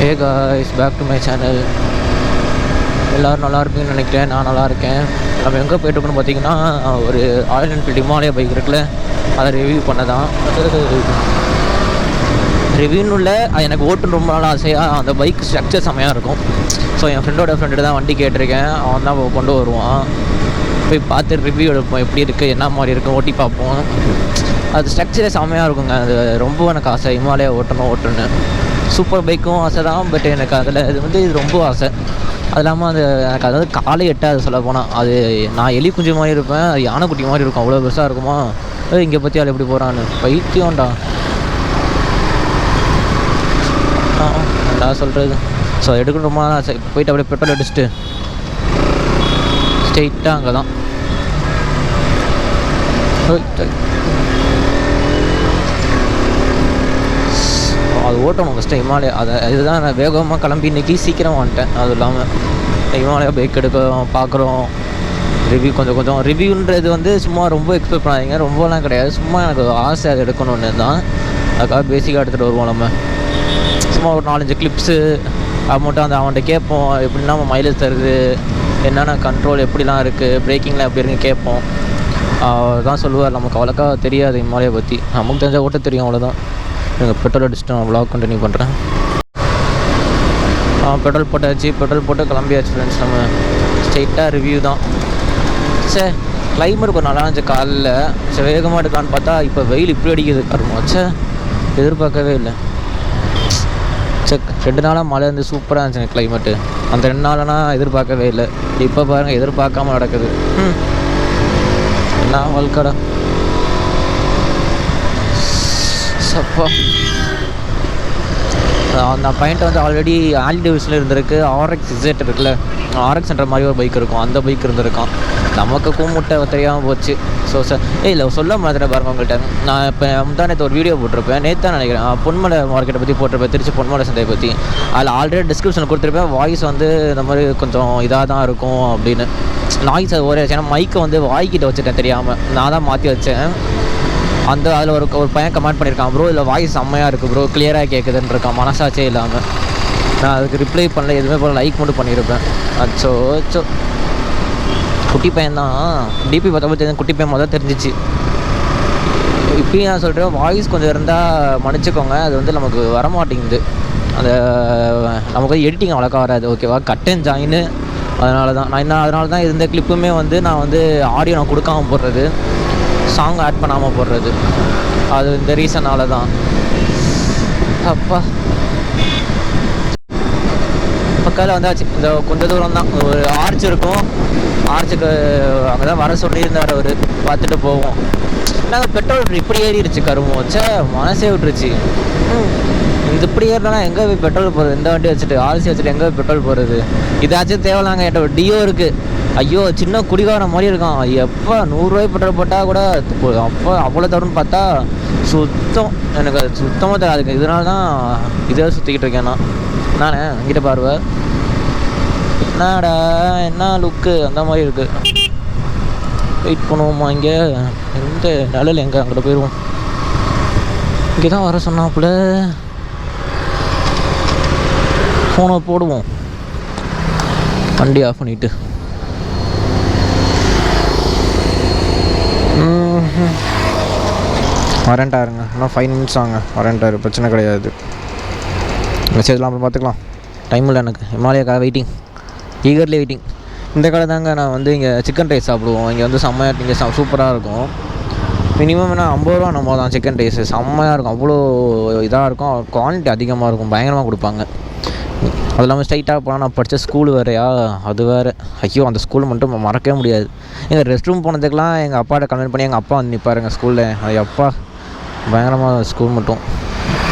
Hey guys, back to my channel. எல்லோரும் நல்லா இருப்பீங்கன்னு நினைக்கிறேன். நான் நல்லா இருக்கேன். நம்ம எங்கே போய்ட்டுருக்கோன்னு பார்த்தீங்கன்னா, ஒரு ராயல் என்ஃபீல்டு ஹிமாலயா பைக் இருக்குல்ல, அதை ரிவ்யூ பண்ண தான். ரிவ்யூன்னு இல்லை, எனக்கு ஓட்டுன்னு ரொம்ப நாள் ஆசையாக. அந்த பைக் ஸ்ட்ரக்சர் செம்மையாக இருக்கும். ஸோ என் ஃப்ரெண்டு தான் வண்டி கேட்டிருக்கேன். அவன் தான் கொண்டு வருவான். போய் பார்த்து ரிவ்யூ எடுப்போம், எப்படி இருக்குது, என்ன மாதிரி இருக்குது, ஓட்டி பார்ப்போம். அது ஸ்ட்ரக்சரே செம்மையாக இருக்குங்க. அது ரொம்ப எனக்கு ஆசை, ஹிமாலயா ஓட்டணும். சூப்பர் பைக்கும் ஆசை தான். பட் எனக்கு அதில் இது ரொம்ப ஆசை. அது இல்லாமல் அது எனக்கு அதாவது காலை எட்டாது சொல்ல போனால். அது நான் எலி குஞ்சு மாதிரி இருப்பேன், அது யானைக்குட்டி மாதிரி இருக்கும். அவ்வளோ பெருசாக இருக்குமா. இங்கே பற்றி அது எப்படி போகிறான்னு பைத்தியம்டா நான் சொல்கிறது. ஸோ எடுக்கணும் ரொம்ப நாள் ஆசை. போயிட்டு அப்படியே பெட்ரோல் அடிச்சுட்டு ஸ்ட்ரெயிட்டாக அங்கே தான் அது ஓட்டணும் ஃபஸ்ட்டு ஹிமாலயா. இதுதான் நான் வேகமாக கிளம்பி இன்றைக்கி சீக்கிரம் வந்துட்டேன். அது இல்லாமல் ஹிமாலயா பைக் எடுக்க பார்க்குறோம். ரிவ்யூ கொஞ்சம் ரிவ்யூன்றது சும்மா ரொம்ப எக்ஸ்பெக்ட் பண்ணாதீங்க. ரொம்பலாம் கிடையாது, சும்மா எனக்கு ஆசை அது எடுக்கணுன்னு தான். அதுக்காக பேசிக்காக எடுத்துகிட்டு வருவோம். நம்ம சும்மா ஒரு 4-5 கிளிப்ஸு அது மட்டும் அவன்கிட்ட கேட்போம். எப்படின்னா நம்ம மைலேஜ் தருது, என்னென்ன கண்ட்ரோல் எப்படிலாம் இருக்குது, பிரேக்கிங்லாம் எப்படி இருக்குன்னு கேட்போம். தான் சொல்லுவார். நமக்கு அவ்வளோக்கா தெரியாது ஹிமாலயா பற்றி. நமக்கு தெரிஞ்சால் ஓட்ட தெரியும், அவ்வளோதான். நீங்கள் பெட்ரோல் அடிச்சுட்டு நான் வ்ளாக் கண்டினியூ பண்ணுறேன். பெட்ரோல் போட்டாச்சு, பெட்ரோல் போட்டு கிளம்பியாச்சு ஃப்ரெண்ட்ஸ். நம்ம ஸ்ட்ரெயிட்டாக ரிவ்யூ தான். சரி, கிளைமேட் கொஞ்சம் நல்லா இருந்துச்சு காலையில். சரி, வேகமாக எடுக்கலான்னு பார்த்தா இப்போ வெயில் இப்படி அடிக்குது. கருமாச்சே, எதிர்பார்க்கவே இல்லை. சரி, 2 நாளாக மழை இருந்து சூப்பராக இருந்துச்சுங்க கிளைமேட்டு. அந்த 2 நாள்னா எதிர்பார்க்கவே இல்லை. இப்போ பாருங்கள், எதிர்பார்க்காம நடக்குது. என்ன வாழ்க்கடா சப்பா. அந்த பையன்ட்ட ஆல்ரெடி ஆல்டிவிஸில் இருந்திருக்கு. RX Z இருக்குல்ல, RXன்ற மாதிரி ஒரு பைக் இருக்கும். அந்த பைக் இருந்திருக்கான். நமக்கு கூமுட்டை தெரியாமல் போச்சு. ஸோ சார் இல்லை சொல்ல மாதிரி பாருங்கள் உங்கள்கிட்ட. நான் இப்போ நேற்று ஒரு வீடியோ போட்டிருப்பேன். நேற்று தான் நினைக்கிறேன், பொன்மலை மார்க்கெட்டை பற்றி போட்டிருப்பேன், திருச்சி பொன்மலை சந்தையை பற்றி. அதில் ஆல்ரெடி டிஸ்கிரிப்ஷனில் கொடுத்துருப்பேன். வாய்ஸ் இந்த மாதிரி கொஞ்சம் இதாக தான் இருக்கும் அப்படின்னு. நாய்ஸ் ஒரே ஏன்னா மைக்கை வாய்க்கிட்ட வச்சுட்டேன் தெரியாமல். நான் தான் மாற்றி வச்சேன். அதில் ஒரு பையன் கமெண்ட் பண்ணியிருக்கான், ப்ரோ இதில் வாய்ஸ் செம்மையாக இருக்குது ப்ரோ, கிளியராக கேட்குதுன்னு இருக்கான். மனசாச்சே இல்லாமல் நான் அதுக்கு ரிப்ளை பண்ணல, எதுவுமே போல லைக் மட்டும் பண்ணியிருப்பேன். அச்சோ குட்டி பையன் தான். டிபி பார்த்தா குட்டி பையன் முதல் தெரிஞ்சிச்சு. இப்பயும் நான் சொல்கிறேன், வாய்ஸ் கொஞ்சம் இருந்தால் மன்னிச்சிக்கோங்க. அது நமக்கு வரமாட்டேங்குது. அந்த நமக்கு எடிட்டிங் அவ்வளோக்கா வராது. ஓகேவா, கட் அண்ட் ஜாயின்னு. அதனால தான் இந்த கிளிப்புமே நான் ஆடியோ நான் கொடுக்காமல் போடுறது, சாங் ஆட் பண்ணாமல் போடுறது. அது இந்த ரீசனால் தான். அப்பா பக்கத்தில் வந்தாச்சு. இந்த கொஞ்சம் தூரம் தான், ஒரு ஆர்ச் இருக்கும். ஆர்ச்சுக்கு அங்கே தான் வர சொல்லியிருந்தார் அவர். பார்த்துட்டு போவோம். நாங்கள் பெட்ரோல் இப்படி ஏறிடுச்சு கருமம் வச்சா மனசே விட்டுருச்சு. இப்படி ஏறினா எங்கே போய் பெட்ரோல் போகிறது? இந்த வண்டி வச்சுட்டு ஆர்சி வச்சுட்டு எங்கே போய் பெட்ரோல் போகிறது? இதாச்சும் தேவையில்லாங்க. என்கிட்ட ஒரு டியோ இருக்குது. ஐயோ, சின்ன குடிகாரம் மாதிரி இருக்கான். எப்போ 100 ரூபாய் பெட்ரோல் போட்டால் கூட அப்போ அவ்வளோ தரும்னு பார்த்தா சுத்தம் எனக்கு அது சுத்தமாக தராதுங்க. இதனால தான் இதே சுற்றிக்கிட்டு இருக்கேன் நானே. இங்கிட்ட பாருவ என்னடா என்ன லுக்கு அந்த மாதிரி இருக்குது. வெயிட் பண்ணுவோமா? இங்கே எந்த நிழல் எங்கே? அங்கிட்ட போயிடுவோம். இங்கே தான் வர சொன்னாப்புல. ஃபோனை போடுவோம், வண்டி ஆஃப் பண்ணிவிட்டு. வரேன்ட்டாருங்க, இன்னும் 5 மினிட்ஸ் ஆங்க. வரேன்ட்டாரு, பிரச்சனை கிடையாது. மெசேஜ்லாம் அப்புறம் பார்த்துக்கலாம். டைம் இல்லை எனக்கு. ஹிமாலயாக்காக வெயிட்டிங், ஈகர்லி வெயிட்டிங். இந்த கடை தாங்க நான் இங்கே சிக்கன் ரைஸ் சாப்பிடுவோம். இங்கே செம்மையாக இங்கே சூப்பராக இருக்கும். மினிமம் 50 ரூபா நம்ம தான் சிக்கன் ரைஸு. செம்மையாக இருக்கும், அவ்வளோ இதாக இருக்கும். குவாலிட்டி அதிகமாக இருக்கும், பயங்கரமாக கொடுப்பாங்க. அது இல்லாமல் ஸ்ட்ரைட்டாக போனால் நான் படித்த ஸ்கூல் வேறையா, அது வேறு. ஐயோ, அந்த ஸ்கூல் மட்டும் மறக்கவே முடியாது. எங்கள் ரெஸ்ட் ரூம் போனதுக்கெலாம் எங்கள் அப்பாட்ட கன்வென்ட் பண்ணி எங்கள் அப்பா நிற்பார் எங்கள் ஸ்கூலில். அது அப்பா பயங்கரமாக ஸ்கூல் மட்டும்,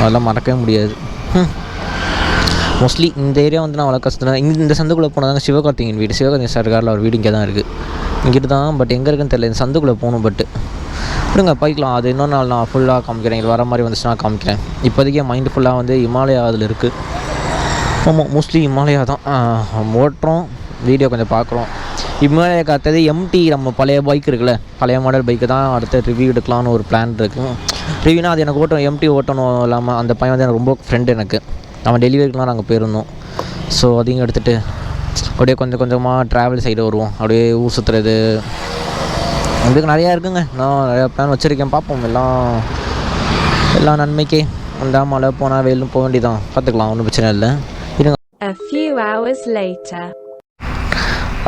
அதெல்லாம் மறக்கவே முடியாது. மோஸ்ட்லி இந்த ஏரியா நான் அவ்வளோ கஷ்டம். இந்த சந்துக்குள்ளே போனதாங்க சிவகார்த்திகேயன் வீடு. சிவகார்த்திகேயன் சார் காரில் ஒரு வீடு இங்கே தான் இருக்குது. இங்கிட்டு தான், பட் எங்கே இருக்குன்னு தெரியல. இந்த சந்துக்குள்ளே போகணும். பட்டு விடுங்க, போய்க்கலாம். அது இன்னொரு நாள் நான் ஃபுல்லாக காமிக்கிறேன். இது வர மாதிரி வந்துச்சுன்னா காமிக்கிறேன். இப்போதைக்கு மைண்டு ஃபுல்லாக ஹிமாலயா அதில் இருக்குது. ஆமாம், மோஸ்ட்லி ஹிமாலயா தான் ஓட்டுறோம். வீடியோ கொஞ்சம் பார்க்குறோம். ஹிமாலயா காத்தது MT நம்ம பழைய பைக் இருக்குல்ல, பழைய மாடல் பைக்கு தான் அடுத்த ரிவ்யூ எடுக்கலான்னு ஒரு பிளான் இருக்குது. ரிவ்யூனா அது எனக்கு MT ஓட்டணும் இல்லாமல். அந்த பையன் எனக்கு ரொம்ப ஃப்ரெண்டு எனக்கு. நம்ம டெலிவரிக்கெலாம் நாங்கள் போயிருந்தோம். ஸோ அதையும் எடுத்துகிட்டு அப்படியே கொஞ்சம் கொஞ்சமாக ட்ராவல் சைடு வருவோம். அப்படியே ஊர் சுற்றுறது இதுக்கு நிறையா இருக்குங்க. நான் நிறையா பிளான் வச்சுருக்கேன். பார்ப்போம். எல்லாம் நன்மைக்கே. அந்த மழை போனால் வெயிலும் போக வேண்டியதான். பார்த்துக்கலாம், ஒன்றும் பிரச்சனை இல்லை. இருங்க.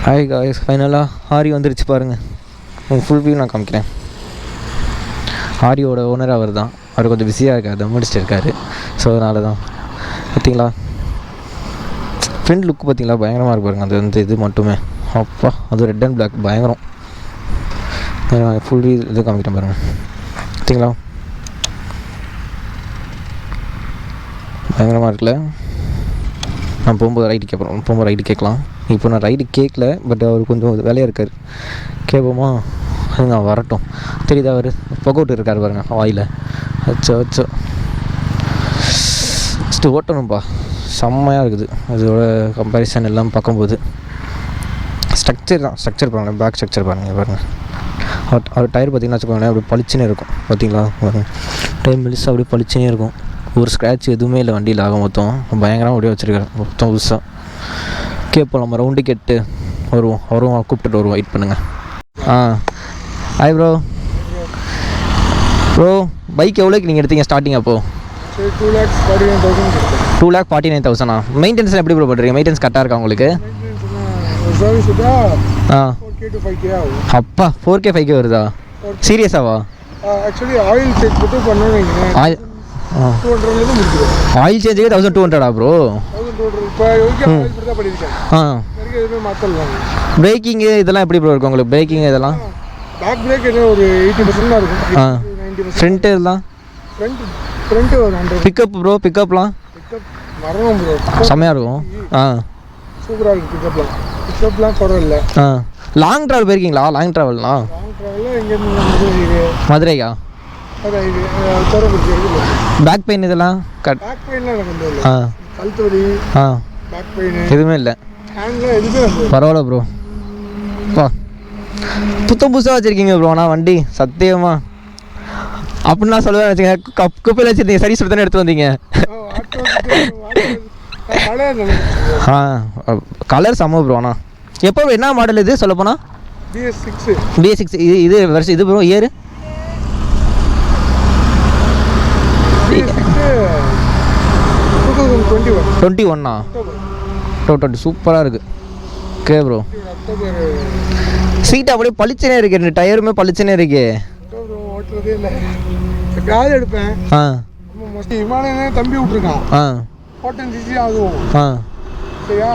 ஹாய் காய்ஸ், ஃபைனலாக ஆரி வந்துருச்சு பாருங்கள். ஃபுல் வியூ நான் காமிக்கிறேன். ஆரியோட ஓனர் அவர் தான். அவர் கொஞ்சம் பிஸியாக இருக்கார், அதை முடிச்சுட்டு இருக்காரு. ஸோ அதனால தான். பார்த்தீங்களா ஃப்ரெண்ட் லுக் பார்த்தீங்களா, பயங்கரமாக இருக்கு பாருங்க. அது வந்து இது மட்டுமே அப்பா, அது ரெட் அண்ட் பிளாக் பயங்கரம். ஃபுல் இது காமிக்கிறேன் பாருங்கள். பார்த்தீங்களா பயங்கரமாக இருக்குல்ல. நான் போகும்போது ரைட்டு கேட்கலாம். இப்போ நான் ரைடு கேட்கல, பட் அவர் கொஞ்சம் வேலையாக இருக்கார். கேட்போமா? அதுங்க வரட்டும். தெரியுதா அவர் புகை விட்டு இருக்கார் பாருங்க வாயில். அச்சோ ஃபஸ்ட்டு ஓட்டணும்ப்பா. செம்மையாக இருக்குது அதோட கம்பேரிசன் எல்லாம் பார்க்கும்போது. ஸ்ட்ரக்சர் பாருங்கள், பேக் ஸ்ட்ரக்சர் பாருங்கள். அவர் டயர் பார்த்திங்கன்னா வச்சுக்கோங்களேன், அப்படி பளிச்சுன்னு இருக்கும். பார்த்தீங்களா பாருங்கள், டயர் மெலிசாக அப்படியே பளிச்சுனே இருக்கும். ஒரு ஸ்க்ராட்ச் எதுவுமே இல்லை வண்டியில். ஆக மொத்தம் பயங்கரமாக அப்படியே வச்சுருக்காரு மொத்தம் புதுசாக. கேட்போம், நம்ம ரவுண்டு கேட்டு வருவோம். அவரும் கூப்பிட்டுட்டு வருவோம். வெயிட் பண்ணுங்கள். ஹாய் ப்ரோ பைக் எவ்வளோக்கு நீங்கள் எடுத்தீங்க ஸ்டார்டிங்? அப்போது 2,49,000. மெயின்டெனன்ஸ் எப்படி ப்ரோ பண்ணுறீங்க? மெயின்டெனன்ஸ் கரெக்டாக இருக்கா உங்களுக்கு? அப்பா 4K 5K வருதா? சீரியஸாவா? ஆக்சுவலி ஆயில் சேஞ்ச் மட்டும் பண்ணணும். Oil சேஞ்சுக்கு 1200 bro? பிரேக்கிங்கு இதெல்லாம் எப்படி ப்ரோ இருக்கும் உங்களுக்கு? பிரேக்கிங் இதெல்லாம் பேக் பிரேக் ஒரு 80% தான் இருக்கும். ஃப்ரண்ட்டு இதெல்லாம் ஃப்ரண்ட்டு ஒரு 100. பிக்கப் ப்ரோ, பிக்கப்லாம் வரணும் ப்ரோ, செம்மையாக இருக்கும். சூப்பராக இருக்குது. பிக்கப்லாம் பரவாயில்ல. லாங் ட்ராவல் போயிருக்கீங்களா? லாங் ட்ராவல்னா இங்கேருந்து மதுரையா? பேக் பெயின் இதெல்லாம் பேக் பெயின்லாம் எனக்கு வந்து கழுத்தொலி பேக் பெயின் எதுவுமே இல்லை. ஹேண்ட்லாம் எதுவுமே பரவாயில்ல ப்ரோ. புத்தம் புதுசாக வச்சுருக்கீங்க ப்ரோ. ஆனால் வண்டி சத்தியமா அப்படின்னு நான் சொல்லுவேன் வச்சுக்கேன். குப்பையில் வச்சுருந்தீங்க, சரி சொல்லி தானே எடுத்து வந்தீங்க. கலர் செம்ம ப்ரோ. ஆனால் எப்போ என்ன மாடல் இது சொல்ல போனால்? BS6. இது வருஷம் இது ப்ரோ இயரு 2021. 2020 சூப்பராக இருக்குது. Okay bro. சீட் அப்படியே பளிச்சுனே இருக்கு, 2 டயருமே பளிச்சுனே இருக்கு. எடுப்பேன். விமானம் தம்பி விட்டுருக்கான். 14cc ஆகும். சரியா?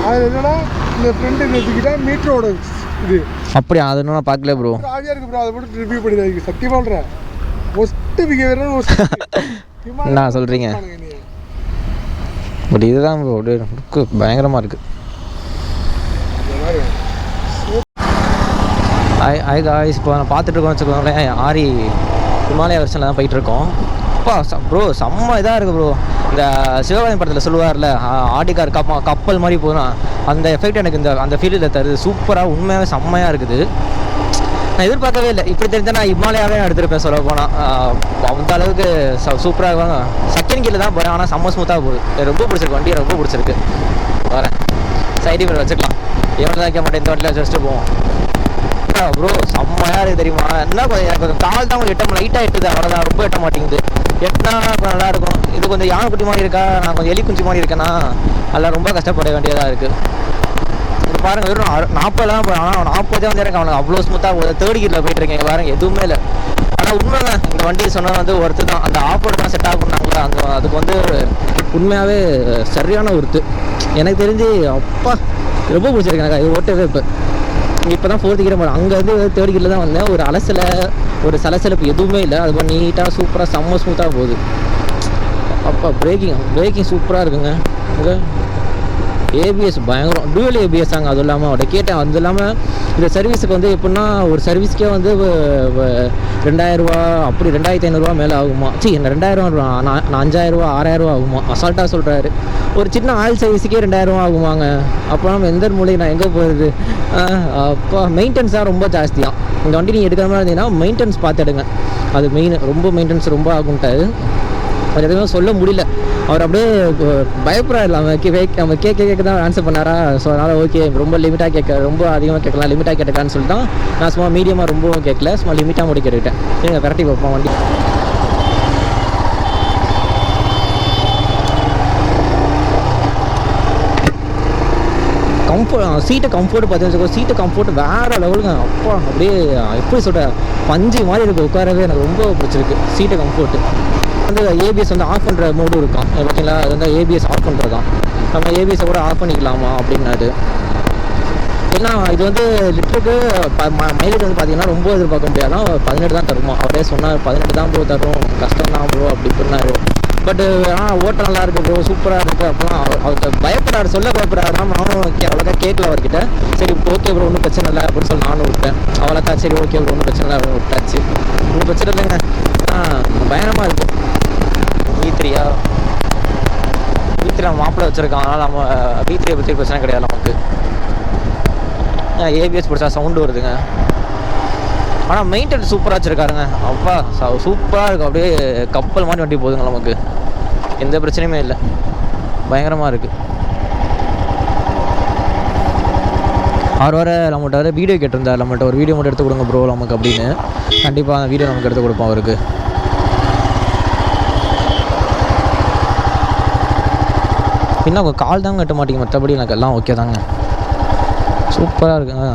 அது என்னன்னா இந்த ஃப்ரெண்டு நிறுத்திக்கிட்டா மீட்டரோட இது அப்படியா? அது நான் பார்க்கல ப்ரோ. ஆவியாக இருக்கு ப்ரோ. அதை மட்டும் ரிவ்யூ பண்ணி சத்தியமாக சொல்கிறேன். ஒஸ்ட்டு பிஹேவியர் என்ன சொல்கிறீங்க? பட் இதுதான் ப்ரோ அப்படியே லுக்கு பயங்கரமாக இருக்குது. ஹாய் காய்ஸ், இப்போ நான் பார்த்துட்டு இருக்கோம் வச்சுக்கோங்களேன். ஆரி ஹிமாலயா வெர்ஷனில் தான் போயிட்டுருக்கோம். அப்பா ப்ரோ செம்ம இதாக இருக்குது ப்ரோ. இந்த சிவகாமி படத்தில் சொல்லுவார்ல, ஆடிக்கார் கப்பல் மாதிரி போனால் அந்த எஃபெக்ட் எனக்கு அந்த ஃபீல்டில் தருது. சூப்பராக உண்மையாகவே செம்மையாக இருக்குது. நான் எதிர்பார்க்கவே இல்லை. இப்படி தெரிஞ்சால் நான் ஹிமாலயாவே எடுத்துருப்பேன் சொல்ல போனால். அந்த அளவுக்கு சூப்பராக இருக்காங்க. செகண்ட் கீழே தான் போகிறேன், ஆனால் செம்ம ஸ்மூத்தாக போகுது. ரொம்ப பிடிச்சிருக்கு, வண்டியை ரொம்ப பிடிச்சிருக்கு. வரேன் சைடு மிரர் வச்சுக்கலாம். எவ்வளோ தான் வைக்க மாட்டேன், இந்த வண்டியில் வச்சுட்டு போவோம். ப்ரோ செம்மையாக இருக்குது தெரியுமா? என்ன எனக்கு கொஞ்சம் கால் தான் கொஞ்சம் எட்ட லைட்டாக எட்டுது, அவ்வளோதான். ரொம்ப எட்ட மாட்டேங்குது. எட்டினா கொஞ்சம் நல்லாயிருக்கும். இது கொஞ்சம் யானை குட்டி மாதிரி இருக்கா, நான் கொஞ்சம் எலி குஞ்சு மாதிரி இருக்கேன்னா அதெல்லாம் ரொம்ப கஷ்டப்பட வேண்டியதாக இருக்குது. இது பாருங்கள், வெறும் 40 தான் போகிறேன். ஆனால் 40 வந்து எனக்கு அவனுக்கு அவ்வளோ ஸ்மூத்தாக 3rd கீரில் போயிட்டுருக்கேன். பாருங்கள் எதுவுமே இல்லை. ஆனால் உண்மைங்க, இந்த வண்டி சொன்னால் வந்து ஒருத்தர் தான் அந்த ஆஃபோர்டு தான் செட் ஆகுனாங்களா, அதுக்கு வந்து உண்மையாகவே சரியான ஒருத்து. எனக்கு தெரிஞ்சு அப்பா ரொம்ப பிடிச்சிருக்கு எனக்கு. இது ஓட்டவே இப்போ தான் 4th கீரை போகிறேன். அங்கேருந்து 3rd கீரில் தான் வந்தேன். ஒரு அலசலை ஒரு சலசலப்பு எதுவுமே இல்லை. அது மாதிரி நீட்டாக சூப்பராக செம்ம ஸ்மூத்தாக போகுது. அப்பா பிரேக்கிங் சூப்பராக இருக்குங்க. அங்கே ஏபிஎஸ் பயங்கரம், டூவல் ஏபிஎஸ் தாங்க. அதுவும் இல்லாமல் அவட கேட்டேன். அது இல்லாமல் இந்த சர்வீஸுக்கு வந்து எப்படின்னா ஒரு சர்வீஸ்க்கே வந்து 2000 ரூபா அப்படி 2500 மேலே ஆகுமா? என்ன 2000 நான் 5000 6000 ஆகுமா? அசால்ட்டாக சொல்கிறாரு. ஒரு சின்ன ஆயில் சர்வீஸுக்கே 2000 ஆகுமாங்க. அப்போ நம்ம எந்த மூலையை நான் எங்கே போகிறது? அப்போ மெயின்டெனன்ஸாக ரொம்ப ஜாஸ்தியாக. இந்த வண்டி நீங்கள் எடுக்கிற மாதிரி இருந்தீங்கன்னா மெயின்டெனன்ஸ் பார்த்து எடுங்க. அது மெயின். ரொம்ப மெயின்டெனன்ஸ் ரொம்ப ஆகும்ட்டாரு. அது எதுவுமே சொல்ல முடியல. அவர் அப்படியே பயப்படா இல்லாமல் நம்ம கேட்க தான் ஆன்சர் பண்ணாரா. ஸோ அதனால் ஓகே ரொம்ப லிமிட்டாக கேட்க, ரொம்ப அதிகமாக கேட்கலாம், லிமிட்டாக கேட்டுக்கான்னு சொல்லிட்டு தான் நான் சும்மா மீடியமாக ரொம்ப கேட்கல, சும்மா லிமிட்டாக மட்டும் கேட்டுக்கிட்டேன். நீங்கள் விரட்டி பார்ப்போம் வண்டி. சீட்டு கம்ஃபர்ட் பார்த்தீங்கன்னா சீட்டு கம்ஃபர்ட் வேறு லெவலுங்க. அப்பா அப்படியே எப்படி சொல்கிற பஞ்சு மாதிரி இருக்குது, உட்காரவே எனக்கு ரொம்ப பிடிச்சிருக்கு சீட்டு கம்ஃபர்ட்டு. வந்து ஏபிஎஸ் வந்து ஆஃப் பண்ணுற மோடு இருக்கும் பார்த்தீங்களா, அது வந்து ஏபிஎஸ் ஆஃப் பண்ணுறது தான். நம்ம ஏபிஎஸை கூட ஆஃப் பண்ணிக்கலாமா அப்படின்னாது. ஏன்னா இது வந்து லிட்டருக்கு மைலேஜ் வந்து பார்த்தீங்கன்னா ரொம்ப எதிர்பார்க்க முடியாது, 18 தான் தருமா. அவரே சொன்னார் 18 தான் ப்ரோ தரும், கஷ்டம் தான் ப்ரோ அப்படி சொன்னார். பட் ஓட்ட நல்லா இருக்குது ப்ரோ, சூப்பராக இருக்குது அப்படிலாம் அவர் பயப்படாரு, சொல்ல பயப்படாரு. நானும் அவ்வளோக்கா கேட்கல அவர்கிட்ட. சரி ஓகே ப்ரோ ஒன்றும் பிரச்சனை இல்லை அப்படின்னு சொல்லி நானும் விட்டேன். அவ்வளோக்கா சரி ஓகே ப்ரோ ஒன்றும் பிரச்சனை இல்லை அப்படின்னு விட்டாச்சு. ஒன்றும் பிரச்சனை இல்லைங்க. பயங்கரமாக இருக்கும். V3 நம்ம மாப்பிள்ளை வச்சுருக்கான், அதனால் நம்ம V3 பற்றி பிரச்சனை கிடையாது நமக்கு. ஏபிஎஸ் பிடிச்சா சவுண்டு வருதுங்க. ஆனால் மெயின்டெனன்ஸ் சூப்பராக வச்சுருக்காருங்க. அப்பா சூப்பராக இருக்கும், அப்படியே கப்பல் மாதிரி வண்டி போகுதுங்க, நமக்கு எந்த பிரச்சனையுமே இல்லை, பயங்கரமாக இருக்குது. அவர் வர நம்மகிட்ட வீடியோ கேட்டிருந்தார், நம்மகிட்ட ஒரு வீடியோ மட்டும் எடுத்து கொடுங்க ப்ரோ நமக்கு அப்படின்னு. கண்டிப்பாக அந்த வீடியோ நமக்கு எடுத்து கொடுப்போம் அவருக்கு. இன்னும் உங்கள் கால் தாங்க கட்ட மாட்டேங்க, மற்றபடி எனக்கு எல்லாம் ஓகே தாங்க, சூப்பராக இருக்குங்க.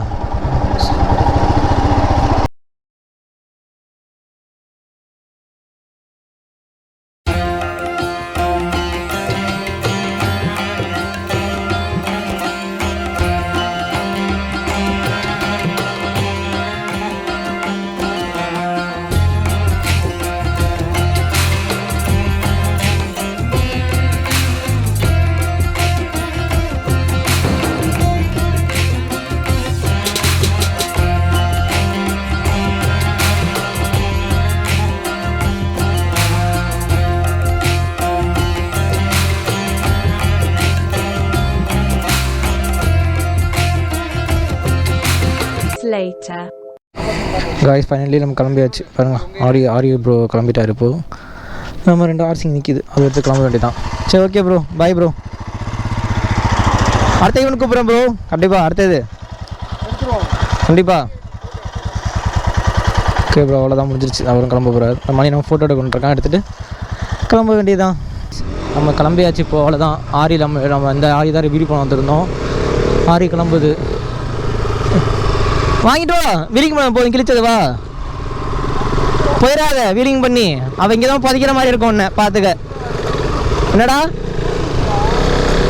காய்ஸ் ஃபைனலி நம்ம கிளம்பியாச்சு பாருங்கள். ஆரி ப்ரோ கிளம்பிட்டார். இப்போது நம்ம 2 ஆர்சிங் நிற்கிது, அதை எடுத்து கிளம்ப வேண்டியதான். சரி ஓகே ப்ரோ, பாய் ப்ரோ. அடுத்த ஈவெண்ட் கூப்பிட்றேன் ப்ரோ, கண்டிப்பாக அடுத்தது கண்டிப்பாக. ஓகே ப்ரோ, அவ்வளோதான் முடிஞ்சிருச்சு. அவரும் கிளம்ப போகிறார். மணி நம்ம ஃபோட்டோ எடுத்துருக்கோம், எடுத்துகிட்டு கிளம்ப வேண்டியதான். நம்ம கிளம்பியாச்சு இப்போது, அவ்வளோதான். ஆரி நம்ம இந்த ஆரி தான் வீடியோ பண்ண வந்திருந்தோம். ஆரி கிளம்புது. வாங்கிட்டு வா, வீலிங் பண்ண போதும், கிழிச்சது வா, போயிடாத வீலிங் பண்ணி. அவன் இங்கே தான் பதிக்கிற மாதிரி இருக்கும் ஒன்று, பார்த்துக்க. என்னடா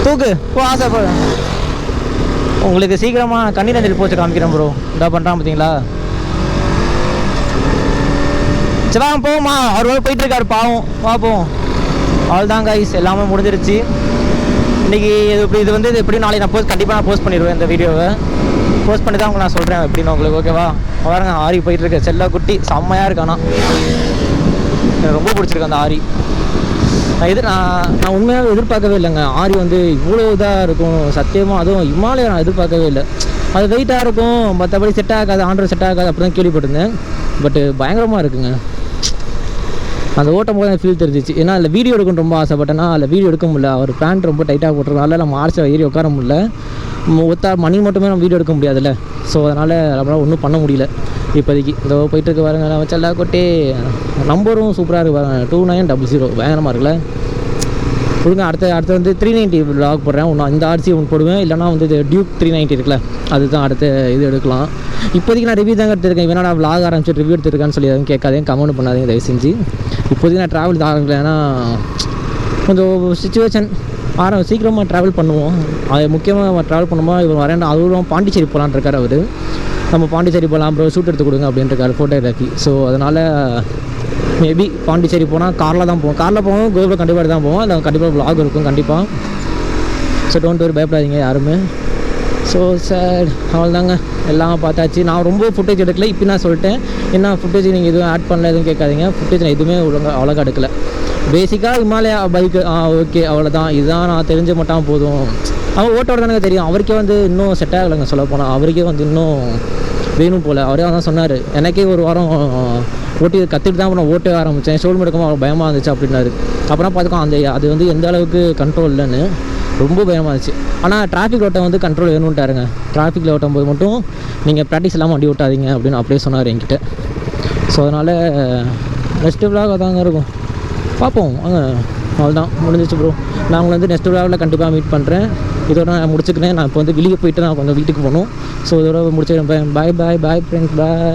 தூக்கு போ, ஆசைப்போ. உங்களுக்கு சீக்கிரமாக கண்ணீர் அஞ்சலி போச்சு காமிக்கிறேன் ப்ரோ. இதா பண்ணுறான் பார்த்தீங்களா. சரி வாங்க போவோம்மா, அவர் போயிட்டுருக்காரு பாவம், பார்ப்போம். அவ்வளோதான் கைஸ், எல்லாமே முடிஞ்சிருச்சு இன்றைக்கி. இது வந்து இது எப்படி நாளைக்கு நான் கண்டிப்பாக நான் போஸ்ட் பண்ணிடுவேன். இந்த வீடியோவை போஸ்ட் பண்ணி தான் உங்களுக்கு நான் சொல்கிறேன் எப்படின்னு உங்களுக்கு, ஓகேவா. பாருங்க ஆரி போயிட்டுருக்கு, செல்ல குட்டி செம்மையாக இருக்கானா. எனக்கு ரொம்ப பிடிச்சிருக்கு அந்த ஆரி. நான் உண்மையாக எதிர்பார்க்கவே இல்லைங்க ஆரி வந்து இவ்வளோ இதாக இருக்கும் சத்தியமாக. அதுவும் இமாலயா நான் எதிர்பார்க்கவே இல்லை. அது வெயிட்டாக இருக்கும், மற்றபடி செட் ஆகாது, ஆண்ட்ராய்டு செட் ஆகாது அப்படி தான் கேள்விப்பட்டிருந்தேன். பட்டு பயங்கரமாக இருக்குங்க. அந்த ஓட்டும் போது ஃபீல் தெரிஞ்சிச்சு. ஏன்னா அதில் வீடியோ எடுக்கணும் ரொம்ப ஆசைப்பட்டேன்னா அதில் வீடியோ எடுக்க முடியல. அவர் பேண்ட் ரொம்ப டைட்டாக போட்டுருக்கனால நம்ம ஆர்ச்சில் ஏறி உட்கார முடியல. மணி மட்டுமே நம்ம வீடியோ எடுக்க முடியாதுல்ல. ஸோ அதனால் நம்மளால் ஒன்றும் பண்ண முடியல இப்போதைக்கு. இந்த போயிட்டுருக்கு பாருங்க, நம்ம செல்லா கொட்டே. நம்பரும் சூப்பராக இருக்கு பாருங்க, 2900 பயங்கரமாக இருக்குல்ல. கொடுங்க. அடுத்து வந்து 390 வ்ளாக் போடுறேன். ஒன்று இந்த ஆர்சி ஒன்று போடுவேன், இல்லைனா வந்து இது டியூக் 390 இருக்குல்ல, அதுதான் அடுத்து இது எடுக்கலாம். இப்போதைக்கு நான் ரிவ்யூ தாங்க எடுத்துருக்கேன். வேணா நான் வ்ளாக் ஆரம்பிச்சு ரிவ்யூ எடுத்துருக்கான்னு சொல்லி எதுவும் கேட்காதேன், கமெண்ட் பண்ணாதீங்க தயவு செஞ்சு. இப்போதைக்கு நான் ட்ராவல் தான் ஆகலை, ஏன்னா கொஞ்சம் சுச்சுவேஷன் சீக்கிரமாக ட்ராவல் பண்ணுவோம். அது முக்கியமாக ட்ராவல் பண்ணும்போது இவர் வரேன். அதுவும் பாண்டிச்சேரி போகலான்னு இருக்கார் அவர். நம்ம பாண்டிச்சேரி போகலாம் ப்ரோ, ஷூட் எடுத்து கொடுங்க அப்படின்ட்டுருக்காரு, ஃபோட்டோகிராஃபி. ஸோ அதனால் மேபி பாண்டிச்சேரி போனால் காரில் தான் போவோம். காரில் போவோம், கோவில் கண்டிப்பாக தான் போவோம். அதில் கண்டிப்பாக வ்ளாக் இருக்கும் கண்டிப்பாக. ஸோ டோன்ட் வரி, பயப்படாதீங்க யாருமே. ஸோ சார் அவ்வளோதாங்க, எல்லாம் பார்த்தாச்சு. நான் ரொம்ப ஃபுட்டேஜ் எடுக்கல, இப்போ நான் சொல்லிட்டேன். என்ன ஃபுட்டேஜ் நீங்கள் எதுவும் ஆட் பண்ணல எதுவும் கேட்காதீங்க. ஃபுட்டேஜ் நான் எதுவுமே அவ்வளோக்கா எடுக்கல. பேசிக்காக இமாலயா பைக்கு ஓகே அவ்வளோதான். இதுதான் நான் தெரிஞ்ச மாட்டான் போதும். அவன் ஓட்டோட தானே தெரியும். அவருக்கே வந்து இன்னும் செட் ஆகலைங்க சொல்ல போனால். அவருக்கே வந்து இன்னும் வேணும் போல். அவரே அதான் சொன்னார், எனக்கே ஒரு வாரம் ஓட்டி கற்றுட்டு தான் அப்புறம் ஓட்டவே ஆரம்பித்தேன், ஷோல்டர் எடுக்காமல் அவ்வளோ பயமாக இருந்துச்சு அப்படின்னாரு. அப்புறம் பார்த்துக்கோ அது வந்து எந்த அளவுக்கு கண்ட்ரோல் இல்லைன்னு, ரொம்ப பயமாக இருந்துச்சு. ஆனால் டிராஃபிக் ஓட்டம் வந்து கண்ட்ரோல் வேணும்ட்டாருங்க. டிராஃபிக்கில் ஓட்டும் போது மட்டும் நீங்கள் ப்ராக்டிஸ் இல்லாமல் வண்டி ஓட்டாதீங்க அப்படின்னு அப்படியே சொன்னார் என்கிட்ட. ஸோ அதனால் நெக்ஸ்ட்டு விலாக் தாங்க இருக்கும், பார்ப்போம் வாங்க. அவ்வளோதான், முடிஞ்சிச்சு ப்ரோ. நான் உங்களை வந்து நெக்ஸ்ட் விலாகில் கண்டிப்பாக மீட் பண்ணுறேன். இதோட நான் முடிச்சுக்கிறேன். நான் இப்போ வந்து வெளியே போயிட்டு நான் கொஞ்சம் வீட்டுக்கு போகணும். ஸோ இதோட முடிச்சுக்கிறேன். பாய் பாய் பாய் ஃப்ரெண்ட்ஸ், பாய்.